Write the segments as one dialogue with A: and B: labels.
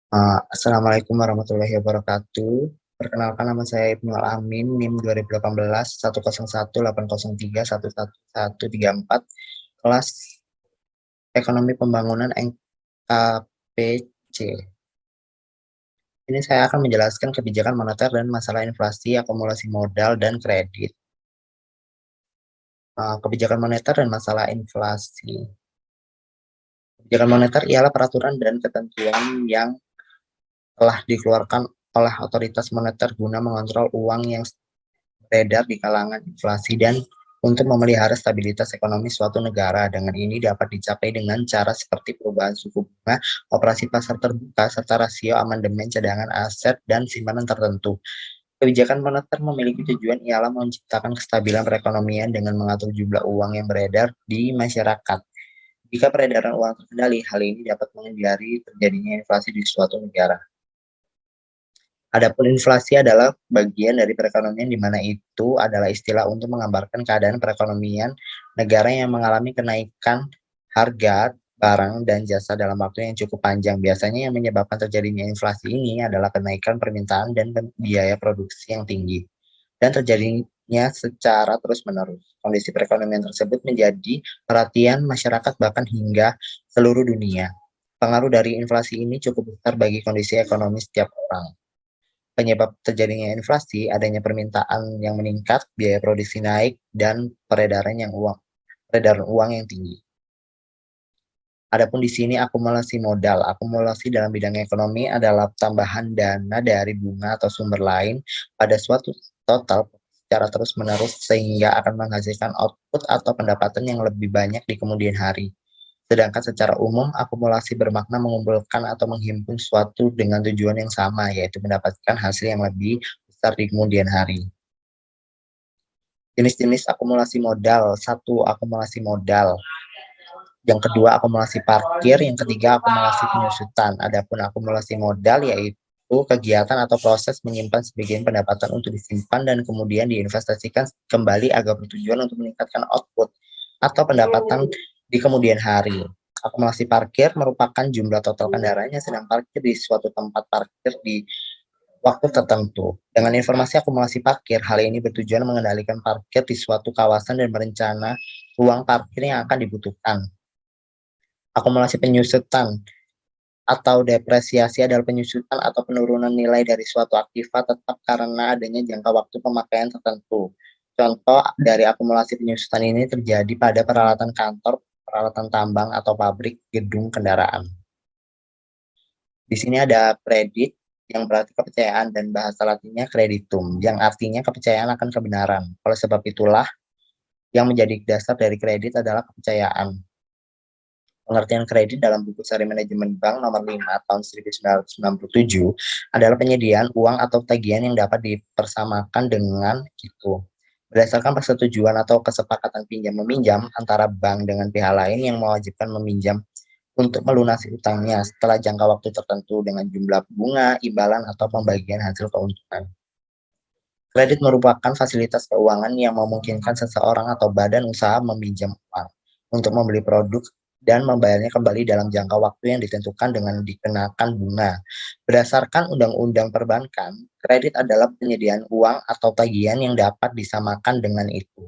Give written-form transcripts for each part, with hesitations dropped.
A: Assalamualaikum warahmatullahi wabarakatuh. Perkenalkan, nama saya Ibnu Al-Amin, NIM 2018 1018803111134, kelas Ekonomi Pembangunan NKPC. Ini saya akan menjelaskan kebijakan moneter dan masalah inflasi, akumulasi modal, dan kredit. Kebijakan moneter dan masalah inflasi. Kebijakan moneter ialah peraturan dan ketentuan yang telah dikeluarkan oleh otoritas moneter guna mengontrol uang yang beredar di kalangan inflasi dan untuk memelihara stabilitas ekonomi suatu negara. Dengan ini dapat dicapai dengan cara seperti perubahan suku bunga, operasi pasar terbuka, serta rasio amandemen cadangan aset dan simpanan tertentu. Kebijakan moneter memiliki tujuan ialah menciptakan kestabilan perekonomian dengan mengatur jumlah uang yang beredar di masyarakat. Jika peredaran uang terkendali, hal ini dapat menghindari terjadinya inflasi di suatu negara. Adapun inflasi adalah bagian dari perekonomian di mana itu adalah istilah untuk menggambarkan keadaan perekonomian negara yang mengalami kenaikan harga barang dan jasa dalam waktu yang cukup panjang. Biasanya yang menyebabkan terjadinya inflasi ini adalah kenaikan permintaan dan biaya produksi yang tinggi dan terjadinya secara terus-menerus. Kondisi perekonomian tersebut menjadi perhatian masyarakat bahkan hingga seluruh dunia. Pengaruh dari inflasi ini cukup besar bagi kondisi ekonomi setiap orang. Penyebab terjadinya inflasi, adanya permintaan yang meningkat, biaya produksi naik, dan peredaran uang yang tinggi. Adapun di sini akumulasi modal. Akumulasi dalam bidang ekonomi adalah tambahan dana dari bunga atau sumber lain pada suatu total secara terus-menerus sehingga akan menghasilkan output atau pendapatan yang lebih banyak di kemudian hari. Sedangkan secara umum, akumulasi bermakna mengumpulkan atau menghimpun suatu dengan tujuan yang sama, yaitu mendapatkan hasil yang lebih besar di kemudian hari. Jenis-jenis akumulasi modal. Satu, akumulasi modal. Yang kedua, akumulasi parkir. Yang ketiga, akumulasi penyusutan. Adapun akumulasi modal yaitu kegiatan atau proses menyimpan sebagian pendapatan untuk disimpan dan kemudian diinvestasikan kembali agar bertujuan untuk meningkatkan output atau pendapatan di kemudian hari. Akumulasi parkir merupakan jumlah total kendaraan yang sedang parkir di suatu tempat parkir di waktu tertentu. Dengan informasi akumulasi parkir, hal ini bertujuan mengendalikan parkir di suatu kawasan dan berencana ruang parkir yang akan dibutuhkan. Akumulasi penyusutan atau depresiasi adalah penyusutan atau penurunan nilai dari suatu aktiva tetap karena adanya jangka waktu pemakaian tertentu. Contoh dari akumulasi penyusutan ini terjadi pada peralatan kantor, peralatan tambang, atau pabrik, gedung kendaraan. Di sini ada kredit, yang berarti kepercayaan, dan bahasa latinnya kreditum, yang artinya kepercayaan akan kebenaran. Oleh sebab itulah, yang menjadi dasar dari kredit adalah kepercayaan. Pengertian kredit dalam buku seri manajemen bank nomor 5 tahun 1997 adalah penyediaan uang atau tagihan yang dapat dipersamakan dengan itu. Berdasarkan persetujuan atau kesepakatan pinjam-meminjam antara bank dengan pihak lain yang mewajibkan meminjam untuk melunasi utangnya setelah jangka waktu tertentu dengan jumlah bunga, imbalan, atau pembagian hasil keuntungan. Kredit merupakan fasilitas keuangan yang memungkinkan seseorang atau badan usaha meminjam uang untuk membeli produk dan membayarnya kembali dalam jangka waktu yang ditentukan dengan dikenakan bunga. Berdasarkan Undang-Undang Perbankan, kredit adalah penyediaan uang atau tagihan yang dapat disamakan dengan itu.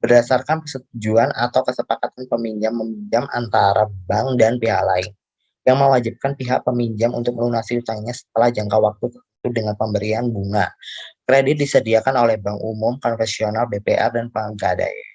A: Berdasarkan persetujuan atau kesepakatan peminjam-meminjam antara bank dan pihak lain, yang mewajibkan pihak peminjam untuk melunasi utangnya setelah jangka waktu tertentu dengan pemberian bunga. Kredit disediakan oleh bank umum, konvensional, BPR, dan Pegadaian.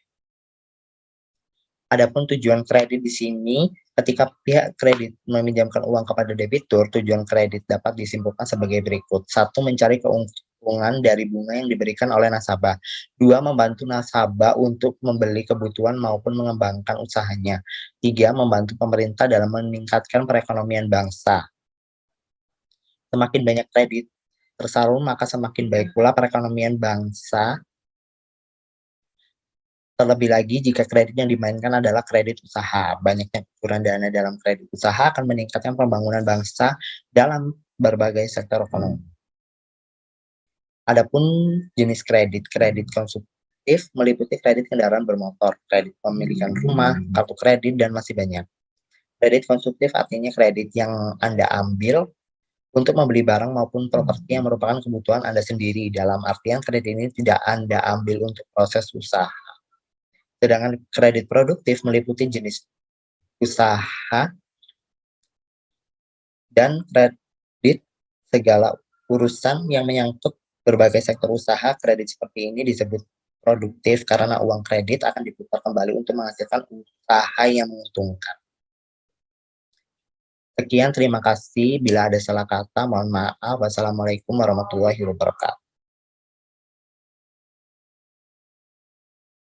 A: Adapun tujuan kredit di sini, ketika pihak kredit meminjamkan uang kepada debitur, tujuan kredit dapat disimpulkan sebagai berikut. 1. Mencari keuntungan dari bunga yang diberikan oleh nasabah. 2. Membantu nasabah untuk membeli kebutuhan maupun mengembangkan usahanya. 3. Membantu pemerintah dalam meningkatkan perekonomian bangsa. Semakin banyak kredit tersalur, maka semakin baik pula perekonomian bangsa. Terlebih lagi jika kredit yang dimainkan adalah kredit usaha. Banyaknya kucuran dana dalam kredit usaha akan meningkatkan pembangunan bangsa dalam berbagai sektor ekonomi. Adapun jenis kredit, kredit konsumtif meliputi kredit kendaraan bermotor, kredit pemilikan rumah, kartu kredit, dan masih banyak. Kredit konsumtif artinya kredit yang Anda ambil untuk membeli barang maupun properti yang merupakan kebutuhan Anda sendiri. Dalam artian kredit ini tidak Anda ambil untuk proses usaha. Sedangkan kredit produktif meliputi jenis usaha dan kredit segala urusan yang menyangkut berbagai sektor usaha. Kredit seperti ini disebut produktif karena uang kredit akan diputar kembali untuk menghasilkan usaha yang menguntungkan. Sekian, terima kasih. Bila ada salah kata, mohon maaf. Wassalamualaikum warahmatullahi wabarakatuh.